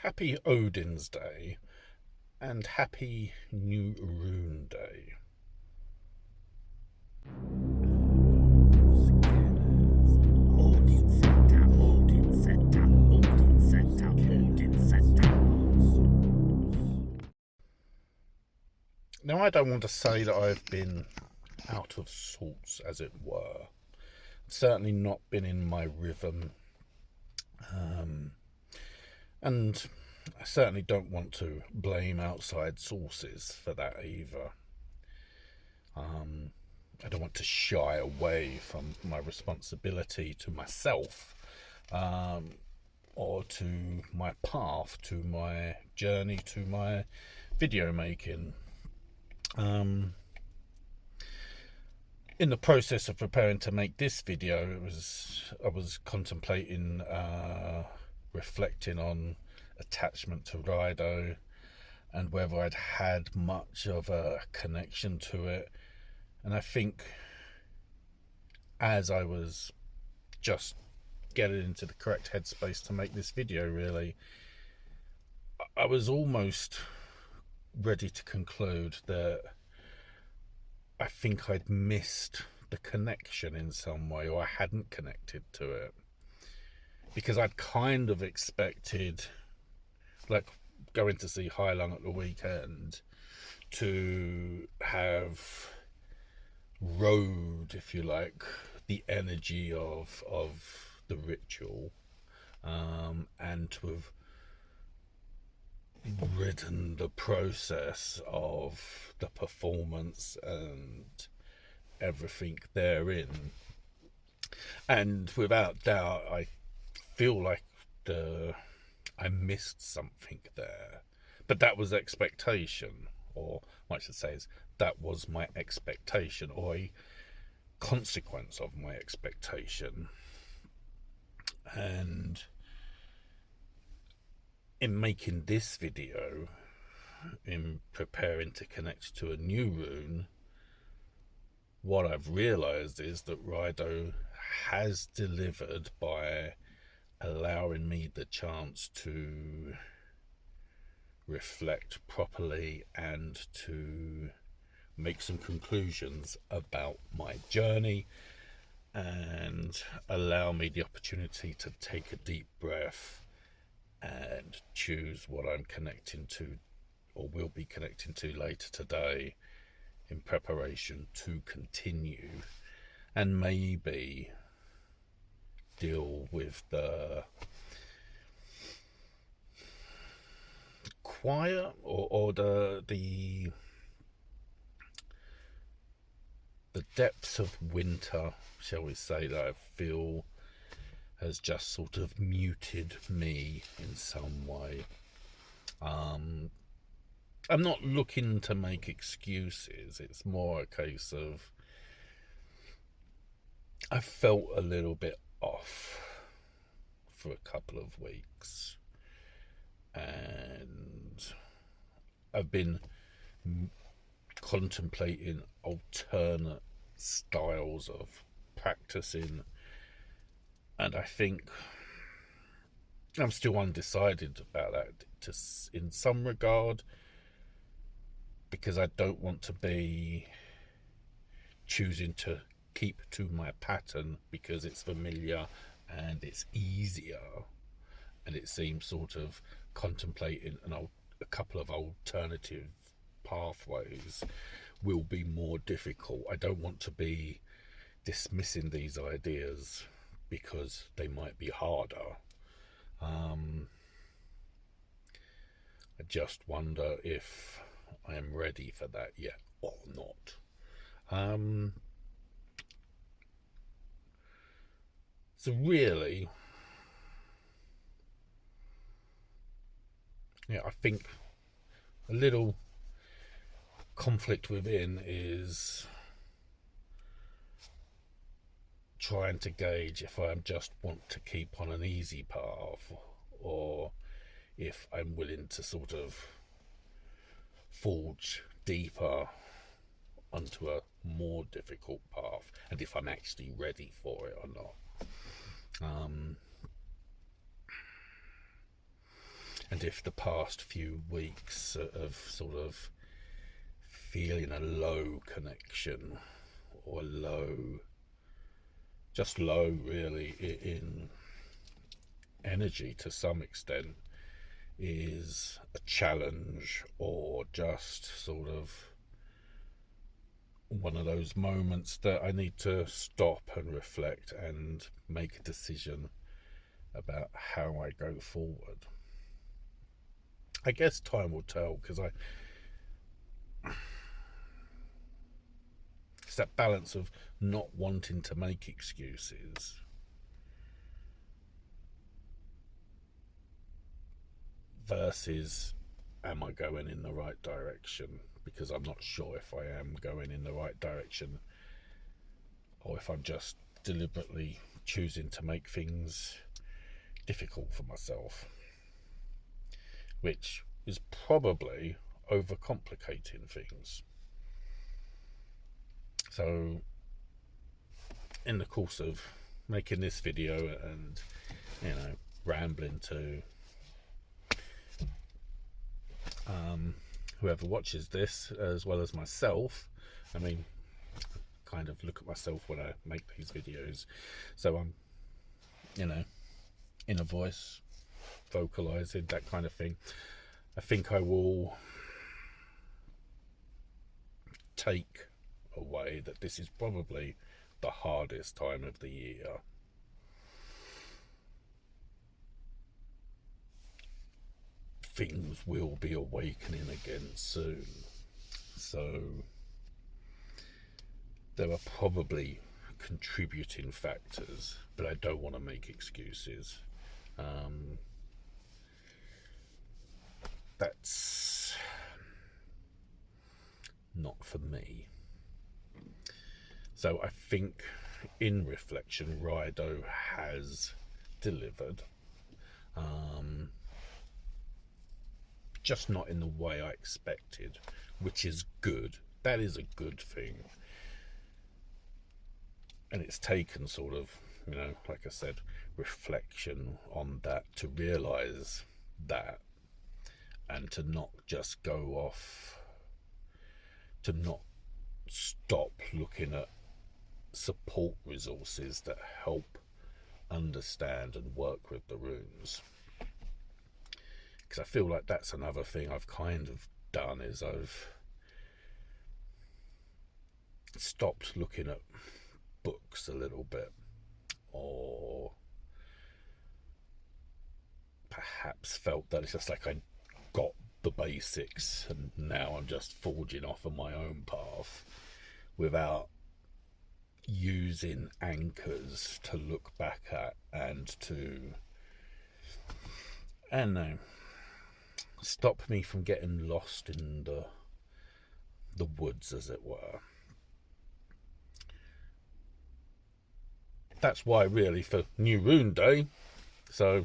Happy Odin's Day and Happy New Rune Day. Now, I don't want to say that I've been out of sorts, as it were. Certainly not been in my rhythm. And I certainly don't want to blame outside sources for that either. I don't want to shy away from my responsibility to myself, or to my path, to my journey, to my video making. In the process of preparing to make this video, I was contemplating, reflecting on attachment to Rido and whether I'd had much of a connection to it. And I think as I was just getting into the correct headspace to make this video, really, I was almost ready to conclude that I think I'd missed the connection in some way, or I hadn't connected to it. Because I'd kind of expected, like going to see Heilung at the weekend, to have rode, if you like, the energy of the ritual, and to have ridden the process of the performance and everything therein. And without doubt, I feel like I missed something there. But that was expectation, or what I should say is that was my expectation, or a consequence of my expectation. And in making this video, in preparing to connect to a new rune, what I've realised is that Rido has delivered by allowing me the chance to reflect properly and to make some conclusions about my journey, and allow me the opportunity to take a deep breath and choose what I'm connecting to, or will be connecting to later today, in preparation to continue and maybe deal with the quiet, or the depths of winter, shall we say, that I feel has just sort of muted me in some way. I'm not looking to make excuses. It's more a case of I felt a little bit off for a couple of weeks, and I've been contemplating alternate styles of practicing, and I think I'm still undecided about that in some regard, because I don't want to be choosing to keep to my pattern because it's familiar and it's easier, and it seems sort of contemplating a couple of alternative pathways will be more difficult. I don't want to be dismissing these ideas because they might be harder. I just wonder if I am ready for that yet or not. So really, yeah, I think a little conflict within is trying to gauge if I just want to keep on an easy path, or if I'm willing to sort of forge deeper onto a more difficult path, and if I'm actually ready for it or not. And if the past few weeks of sort of feeling a low connection, or just low really in energy to some extent, is a challenge, or just sort of one of those moments that I need to stop and reflect and make a decision about how I go forward. I guess time will tell, because it's that balance of not wanting to make excuses versus, am I going in the right direction? Because I'm not sure if I am going in the right direction, or if I'm just deliberately choosing to make things difficult for myself, which is probably overcomplicating things. So in the course of making this video and, you know, rambling to whoever watches this, as well as myself, I mean, kind of look at myself when I make these videos, so I'm, you know, inner voice, vocalizing, that kind of thing. I think I will take away that this is probably the hardest time of the year. Things will be awakening again soon, so there are probably contributing factors, but I don't want to make excuses. That's not for me. So I think, in reflection, Rido has delivered. Just not in the way I expected, which is good. That is a good thing. And it's taken sort of, you know, like I said, reflection on that to realise that, and to not just go off, to not stop looking at support resources that help understand and work with the runes. Because I feel like that's another thing I've kind of done, is I've stopped looking at books a little bit, or perhaps felt that it's just like I got the basics and now I'm just forging off on my own path without using anchors to look back at and to, I don't know, stop me from getting lost in the woods, as it were. That's why, really, for New Rune Day, so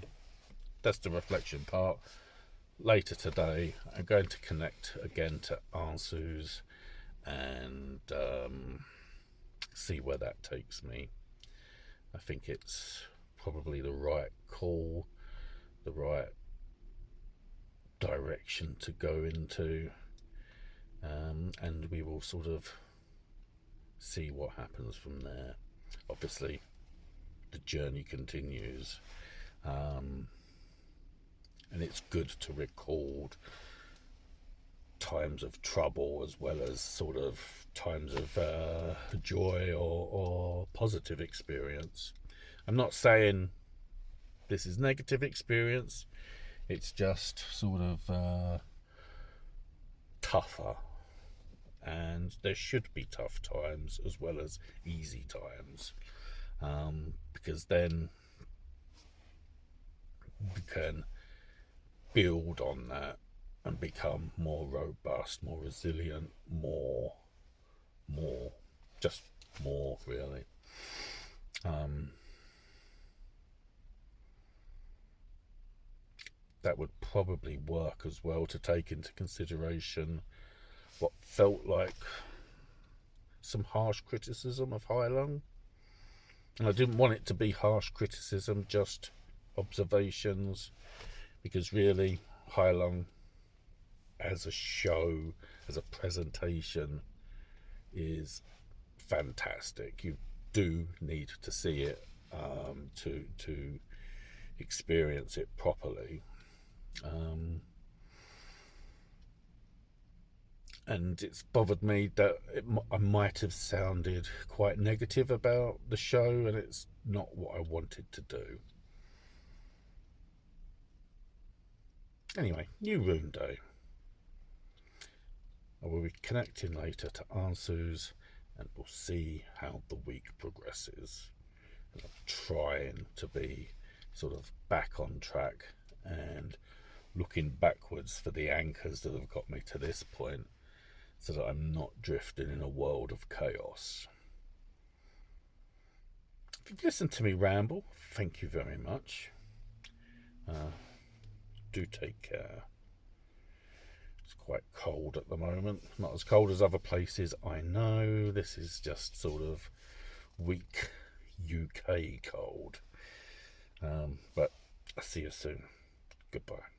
that's the reflection part. Later today, I'm going to connect again to Arsu's and see where that takes me. I think it's probably the right call, the right direction to go into, and we will sort of see what happens from there. Obviously, the journey continues, and it's good to record times of trouble as well as sort of times of joy or positive experience. I'm not saying this is negative experience, it's just sort of tougher, and there should be tough times as well as easy times, because then we can build on that and become more robust, more resilient, more really. That would probably work as well, to take into consideration what felt like some harsh criticism of Heilung. And I didn't want it to be harsh criticism, just observations, because really Heilung as a show, as a presentation, is fantastic. You do need to see it to experience it properly. And it's bothered me that I might have sounded quite negative about the show, and it's not what I wanted to do. Anyway, new Rune Day. I will be connecting later to Ansuz, and we'll see how the week progresses. And I'm trying to be sort of back on track and looking backwards for the anchors that have got me to this point, so that I'm not drifting in a world of chaos. If you've listened to me ramble, thank you very much. Do take care. It's quite cold at the moment. Not as cold as other places, I know. This is just sort of weak UK cold. But I'll see you soon. Goodbye.